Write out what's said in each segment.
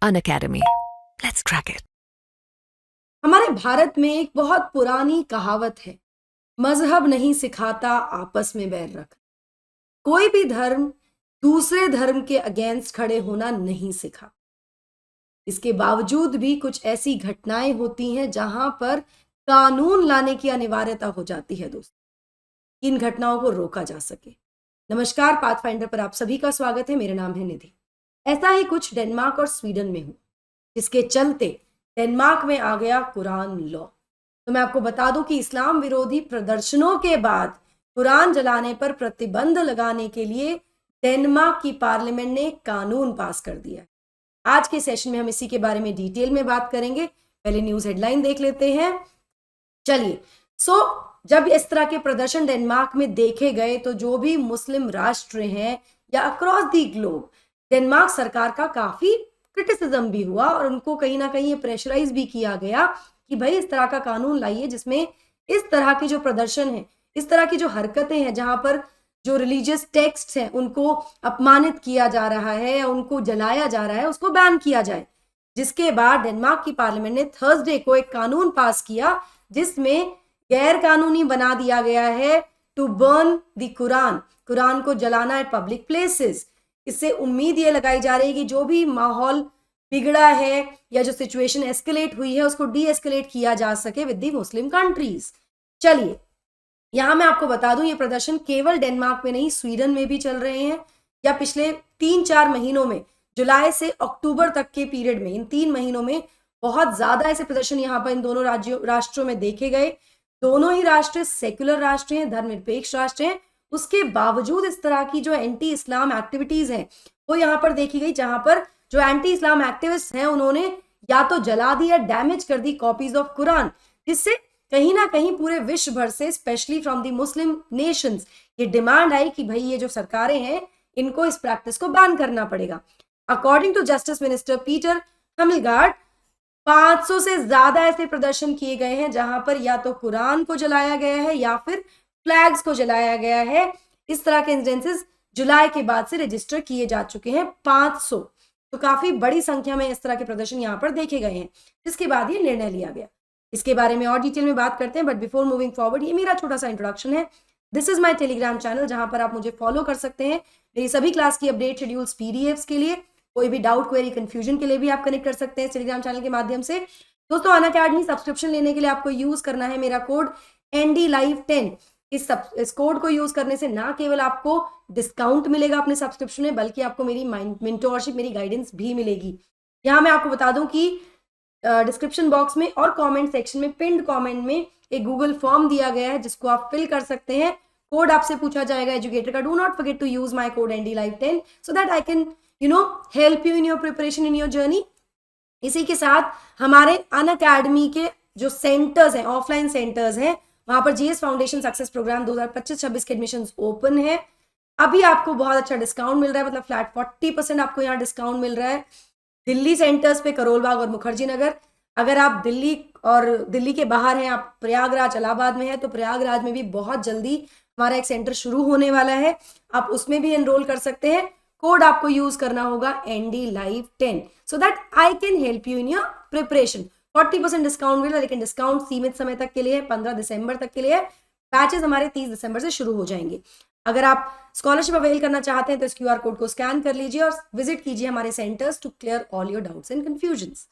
Unacademy. Let's crack it. हमारे भारत में एक बहुत पुरानी कहावत है, मजहब नहीं सिखाता आपस में बैर रख। कोई भी धर्म दूसरे धर्म के अगेंस्ट खड़े होना नहीं सिखा। इसके बावजूद भी कुछ ऐसी घटनाएं होती हैं जहां पर कानून लाने की अनिवार्यता हो जाती है दोस्तों, इन घटनाओं को रोका जा सके। नमस्कार, पाथफाइंडर पर आप सभी का स्वागत है। मेरा नाम है निधि। ऐसा ही कुछ डेनमार्क और स्वीडन में हुआ, जिसके चलते डेनमार्क में आ गया कुरान लॉ। तो मैं आपको बता दूं कि इस्लाम विरोधी प्रदर्शनों के बाद कुरान जलाने पर प्रतिबंध लगाने के लिए डेनमार्क की पार्लियामेंट ने कानून पास कर दिया। आज के सेशन में हम इसी के बारे में डिटेल में बात करेंगे। पहले न्यूज हेडलाइन देख लेते हैं। चलिए, जब इस तरह के प्रदर्शन डेनमार्क में देखे गए तो जो भी मुस्लिम राष्ट्र हैं या अक्रॉस दी ग्लोब, डेनमार्क सरकार का काफी क्रिटिसिज्म भी हुआ और उनको कहीं ना कहीं ये प्रेशराइज भी किया गया कि भाई इस तरह का कानून लाइए जिसमें इस तरह के जो प्रदर्शन है, इस तरह की जो हरकतें हैं, जहां पर जो रिलीजियस टेक्स्ट हैं उनको अपमानित किया जा रहा है या उनको जलाया जा रहा है, उसको बैन किया जाए। जिसके बाद डेनमार्क की पार्लियामेंट ने थर्सडे को एक कानून पास किया जिसमें गैर कानूनी बना दिया गया है टू बर्न द कुरान को जलाना एट पब्लिक प्लेसेस। इससे उम्मीद ये लगाई जा रही है कि जो भी माहौल बिगड़ा है या जो सिचुएशन एस्केलेट हुई है उसको डी एस्केलेट किया जा सके विद द मुस्लिम कंट्रीज। चलिए, यहां मैं आपको बता दूं, ये प्रदर्शन केवल डेनमार्क में नहीं, स्वीडन में भी चल रहे हैं। या पिछले 3-4 महीनों में, जुलाई से अक्टूबर तक के पीरियड में, इन 3 महीनों में बहुत ज्यादा ऐसे प्रदर्शन यहाँ पर इन दोनों राष्ट्रों में देखे गए। दोनों ही राष्ट्र सेक्युलर राष्ट्र हैं, धर्मनिरपेक्ष राष्ट्र हैं। उसके बावजूद इस तरह की जो एंटी इस्लाम एक्टिविटीज हैं वो यहाँ पर देखी गई, जहां पर जो एंटी इस्लाम एक्टिविस्ट हैं उन्होंने या तो जला दी या डैमेज कर दी कॉपीज ऑफ कुरान, जिससे कहीं ना कहीं पूरे विश्व भर से, specially from the Muslim Nations, ये डिमांड आई कि भाई ये जो सरकारें हैं इनको इस प्रैक्टिस को बैन करना पड़ेगा। According to justice minister Peter Hummelgaard, 500 से ज्यादा ऐसे प्रदर्शन किए गए हैं जहां पर या तो कुरान को जलाया गया है या फिर फ्लैग्स को जलाया गया है। इस तरह के इंसिडेंसेस जुलाई के बाद से रजिस्टर किए जा चुके हैं, 500। तो काफी बड़ी संख्या में इस तरह के प्रदर्शन यहाँ पर देखे गए हैं, जिसके बाद ये निर्णय लिया गया। इसके बारे में और डिटेल में बात करते हैं, बट बिफोर मूविंग फॉरवर्ड, ये मेरा छोटा सा इंट्रोडक्शन है। This is my Telegram channel, जहां पर आप मुझे फॉलो कर सकते हैं। मेरी सभी क्लास की अपडेट शेड्यूल्स, पीडीएफ्स के लिए, कोई भी डाउट, क्वेरी, कंफ्यूजन के लिए भी आप कनेक्ट कर सकते हैं टेलीग्राम चैनल के माध्यम से। दोस्तों, अनअकैडमी सब्सक्रिप्शन लेने के लिए आपको यूज करना है मेरा कोड NDLive10। इस कोड को यूज करने से ना केवल आपको डिस्काउंट मिलेगा अपने सब्सक्रिप्शन में, बल्कि आपको मेरी मेंटोरशिप, मेरी गाइडेंस भी मिलेगी। यहाँ मैं आपको बता दूं कि डिस्क्रिप्शन बॉक्स में और कमेंट सेक्शन में, पिन्ड कमेंट में एक गूगल फॉर्म दिया गया है जिसको आप फिल कर सकते हैं। कोड आपसे पूछा जाएगा एजुकेटर का। Do not forget to use my code NDLive10 so that I can help you in your preparation, in your journey. इसी के साथ हमारे अनअकैडमी के जो सेंटर्स हैं, ऑफलाइन सेंटर्स हैं, वहां पर GS फाउंडेशन सक्सेस प्रोग्राम 2025-26 के एडमिशन ओपन है। अभी आपको बहुत अच्छा डिस्काउंट मिल रहा है, मतलब फ्लैट 40% आपको यहाँ डिस्काउंट मिल रहा है। दिल्ली सेंटर्स पे करोल बाग और मुखर्जी नगर। अगर आप दिल्ली और दिल्ली के बाहर हैं, आप प्रयागराज, इलाहाबाद में है, तो प्रयागराज में भी बहुत जल्दी हमारा एक सेंटर शुरू होने वाला है, आप उसमें भी एनरोल कर सकते हैं। कोड आपको यूज करना होगा NDLive10 so that I can help you in your preparation. 40% discount मिला, लेकिन डिस्काउंट सीमित समय तक के लिए है, 15 दिसंबर तक के लिए है। बैचेस हमारे 30 दिसंबर से शुरू हो जाएंगे। अगर आप स्कॉलरशिप अवेल करना चाहते हैं तो इस QR कोड को स्कैन कर लीजिए और विजिट कीजिए हमारे centres to clear all your doubts and confusions.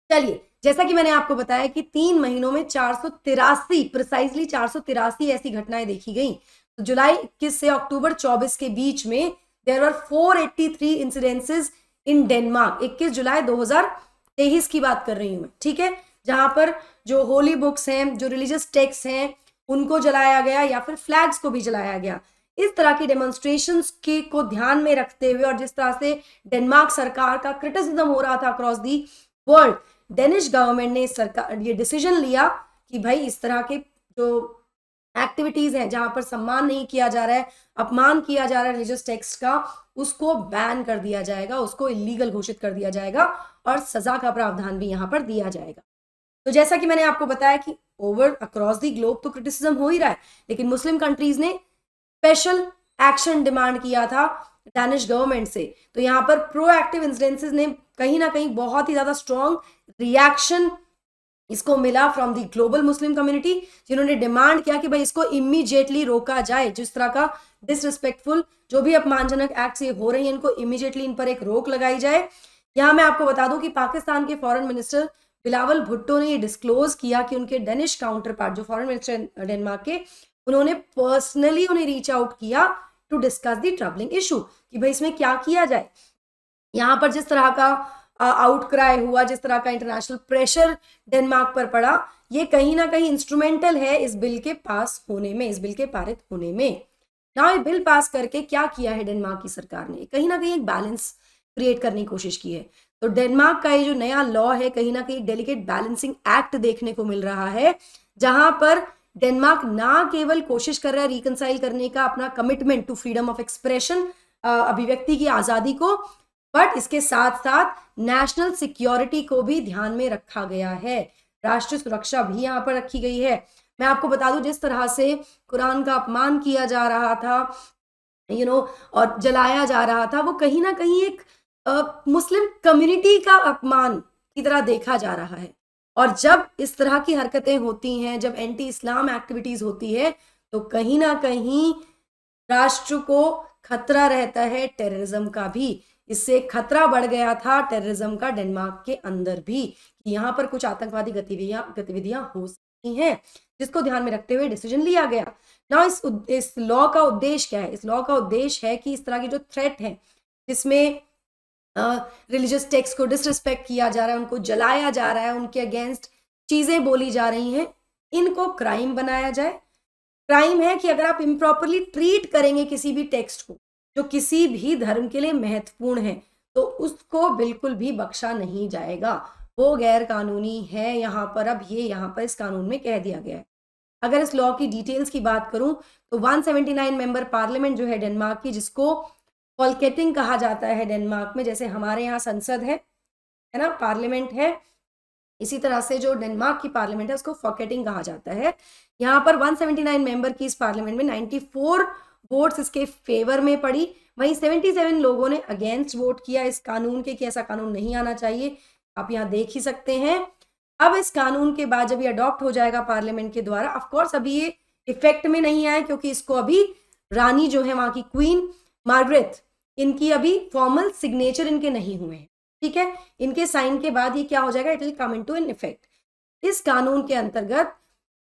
चलिए, जैसा कि मैंने आपको बताया कि 3 महीनों में 483, प्रिसाइजली 483 ऐसी घटनाएं देखी गई। तो जुलाई 21 से अक्टूबर 24 के बीच में there were 483 incidences in Denmark. 21 जुलाई 2023 की बात कर रही हूं मैं, ठीक है, जहां पर जो होली बुक्स हैं, जो रिलीजियस टेक्स्ट हैं, उनको जलाया गया या फिर फ्लैग्स को भी जलाया गया। इस तरह की डेमोन्स्ट्रेशंस के को ध्यान में रखते हुए और जिस तरह से डेनमार्क सरकार का क्रिटिसिज्म हो रहा था across the world, Danish government ने सरकार ये डिसीजन लिया कि भाई इस तरह के जो एक्टिविटीज हैं जहां पर सम्मान नहीं किया जा रहा है, अपमान किया जा रहा है रिलीजियस टेक्स्ट का, उसको बैन कर दिया जाएगा, उसको इलीगल घोषित कर दिया जाएगा और सजा का प्रावधान भी यहाँ पर दिया जाएगा। तो जैसा कि मैंने आपको बताया कि ओवर अक्रॉस द ग्लोब तो क्रिटिसिज्म हो ही रहा है, लेकिन मुस्लिम कंट्रीज ने स्पेशल एक्शन डिमांड किया था डैनिश गवर्नमेंट से। तो यहाँ पर प्रोएक्टिव इंसिडेंसेस ने कहीं ना कहीं बहुत ही ज्यादा स्ट्रॉन्ग रिएक्शन इसको मिला from the global Muslim community, जिन्होंने डिमांड किया कि भाई इसको इमीडिएटली रोका जाए। जिस तरह का डिसरिस्पेक्टफुल जो भी अपमानजनक एक्ट ये हो रही है, इनको इमीडिएटली इन पर एक रोक लगाई जाए। यहाँ मैं आपको बता दूं कि पाकिस्तान के फॉरेन मिनिस्टर बिलावल भुट्टो ने ये डिस्क्लोज किया कि उनके डेनिश काउंटर पार्ट जो फॉरेन मिनिस्टर डेनमार्क के, उन्होंने पर्सनली उन्हें रीच आउट किया to discuss the troubling issue कि भाई इसमें क्या किया जाए। यहाँ पर जिस तरह का आउटक्राई हुआ, जिस तरह का इंटरनेशनल प्रेशर डेनमार्क पर पड़ा, ये कहीं ना कहीं इंस्ट्रूमेंटल है इस बिल के पास होने में, इस बिल के पारित होने में। ना ये बिल पास करके क्या किया है डेनमार्क की सरकार ने, कहीं ना कहीं एक बैलेंस क्रिएट करने की कोशिश की है। तो डेनमार्क का ये जो नया लॉ है, कहीं ना कहीं डेलिकेट बैलेंसिंग एक्ट देखने को मिल रहा है, जहां पर डेनमार्क ना केवल कोशिश कर रहा है रिकंसाइल करने का अपना commitment to freedom of expression, अभिव्यक्ति की आजादी को, बट इसके साथ साथ नेशनल सिक्योरिटी को भी ध्यान में रखा गया है, राष्ट्रीय सुरक्षा भी यहाँ पर रखी गई है। मैं आपको बता दूं, जिस तरह से कुरान का अपमान किया जा रहा था, और जलाया जा रहा था, वो कहीं ना कहीं एक मुस्लिम कम्युनिटी का अपमान की तरह देखा जा रहा है। और जब इस तरह की हरकतें होती हैं, जब एंटी इस्लाम एक्टिविटीज होती है, तो कहीं ना कहीं राष्ट्र को खतरा रहता है टेररिज्म का भी। इससे खतरा बढ़ गया था टेररिज्म का डेनमार्क के अंदर भी, कि यहाँ पर कुछ आतंकवादी गतिविधियां हो सकती हैं, जिसको ध्यान में रखते हुए डिसीजन लिया गया ना। इस लॉ का उद्देश्य क्या है? इस लॉ का उद्देश्य है कि इस तरह की जो थ्रेट है, जिसमें रिलीजियस टेक्स्ट को डिसरिस्पेक्ट किया जा रहा है, उनको जलाया जा रहा है, उनके अगेंस्ट चीजें बोली जा रही हैं, इनको क्राइम बनाया जाए। क्राइम है कि अगर आप इम्प्रॉपरली ट्रीट करेंगे किसी भी टेक्स्ट को जो किसी भी धर्म के लिए महत्वपूर्ण है, तो उसको बिल्कुल भी बख्शा नहीं जाएगा, वो गैर कानूनी है। यहाँ पर अब ये यहाँ पर इस कानून में कह दिया गया है। अगर इस लॉ की डिटेल्स की बात करूं, तो 179 मेंबर पार्लियामेंट जो है डेनमार्क की, जिसको फॉल्केटिंग कहा जाता है डेनमार्क में, जैसे हमारे यहाँ संसद है ना, पार्लियामेंट है, इसी तरह से जो डेनमार्क की पार्लियामेंट है उसको फॉकेटिंग कहा जाता है। यहाँ पर 179 मेंबर की इस पार्लियामेंट में 94 वोट्स इसके फेवर में पड़ी, वहीं 77 लोगों ने अगेंस्ट वोट किया इस कानून के, कि ऐसा कानून नहीं आना चाहिए। आप यहाँ देख ही सकते हैं। अब इस कानून के बाद जब ये अडॉप्ट हो जाएगा पार्लियामेंट के द्वारा, ऑफ कोर्स अभी ये इफेक्ट में नहीं आया, क्योंकि इसको अभी रानी जो है वहां की क्वीन मार्गरेट, इनकी अभी फॉर्मल सिग्नेचर इनके नहीं हुए हैं, ठीक है। इनके साइन के बाद ये क्या हो जाएगा, it will come into an effect. इस कानून के अंतर्गत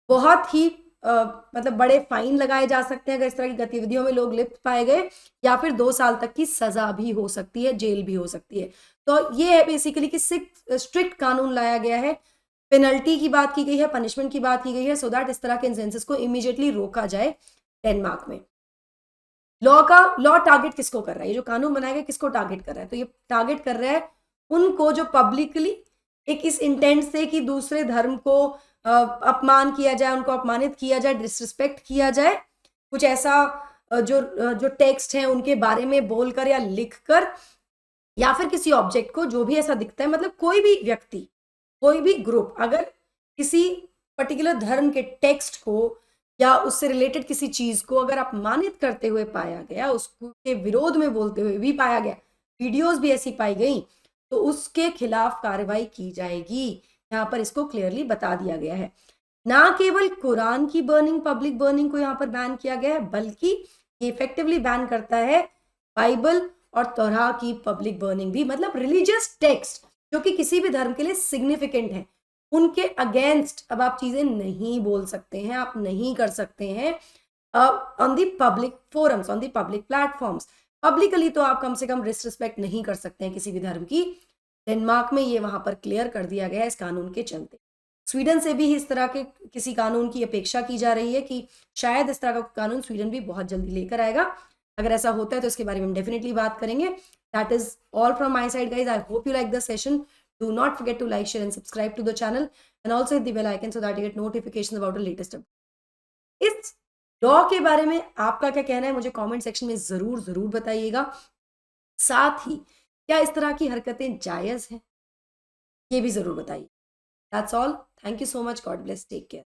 बहुत ही मतलब बड़े फाइन लगाए जा सकते हैं अगर इस तरह की गतिविधियों में लोग लिप्त पाए गए, या फिर 2 साल तक की सजा भी हो सकती है, जेल भी हो सकती है। तो ये है बेसिकली कि स्ट्रिक्ट कानून लाया गया है, पेनल्टी की बात की गई है, पनिशमेंट की बात की गई है, सो दैट इस तरह के इंसेंसेस को इमीडिएटली रोका जाए डेनमार्क में। लॉ टारगेट किसको कर रहा है? ये जो कानून बनाया गया किसको टारगेट कर रहा है? तो ये टारगेट कर रहा है उनको जो पब्लिकली एक इस इंटेंट से कि दूसरे धर्म को अपमान किया जाए, उनको अपमानित किया जाए, डिसरिस्पेक्ट किया जाए, कुछ ऐसा जो टेक्स्ट है उनके बारे में बोलकर या लिखकर, या फिर किसी ऑब्जेक्ट को, जो भी ऐसा दिखता है, मतलब कोई भी व्यक्ति, कोई भी ग्रुप अगर किसी पर्टिकुलर धर्म के टेक्स्ट को या उससे रिलेटेड किसी चीज को अगर अपमानित करते हुए पाया गया, उसके विरोध में बोलते हुए भी पाया गया, वीडियोस भी ऐसी पाई गई, तो उसके खिलाफ कार्रवाई की जाएगी। यहाँ पर इसको क्लियरली बता दिया गया है। ना केवल कुरान की बर्निंग, पब्लिक बर्निंग को यहाँ पर बैन किया गया है, बल्कि ये इफेक्टिवली बैन करता है बाइबल और तौराह की पब्लिक बर्निंग भी। मतलब रिलीजियस टेक्स्ट जो कि किसी भी धर्म के लिए सिग्निफिकेंट है, उनके अगेंस्ट अब आप चीजें नहीं बोल सकते हैं, आप नहीं कर सकते हैं on the public forums, on the public platforms. Publicly तो आप कम से कम डिसरिस्पेक्ट नहीं कर सकते हैं किसी भी धर्म की। डेनमार्क में ये वहां पर क्लियर कर दिया गया है इस कानून के चलते। स्वीडन से भी इस तरह के किसी कानून की अपेक्षा की जा रही है कि शायद इस तरह का कानून स्वीडन भी बहुत जल्दी लेकर आएगा। अगर ऐसा होता है तो इसके बारे में हम डेफिनेटली बात करेंगे। That is all from my side guys. I hope you like the session. Do not forget to like, share and subscribe to the channel and also hit the bell icon so that you get notifications about the latest updates. इस law के बारे में आपका क्या कहना है मुझे comment section में जरूर बताइएगा। साथ ही क्या इस तरह की हरकतें जायज हैं ये भी जरूर बताइए। That's all. Thank you so much. God bless. Take care.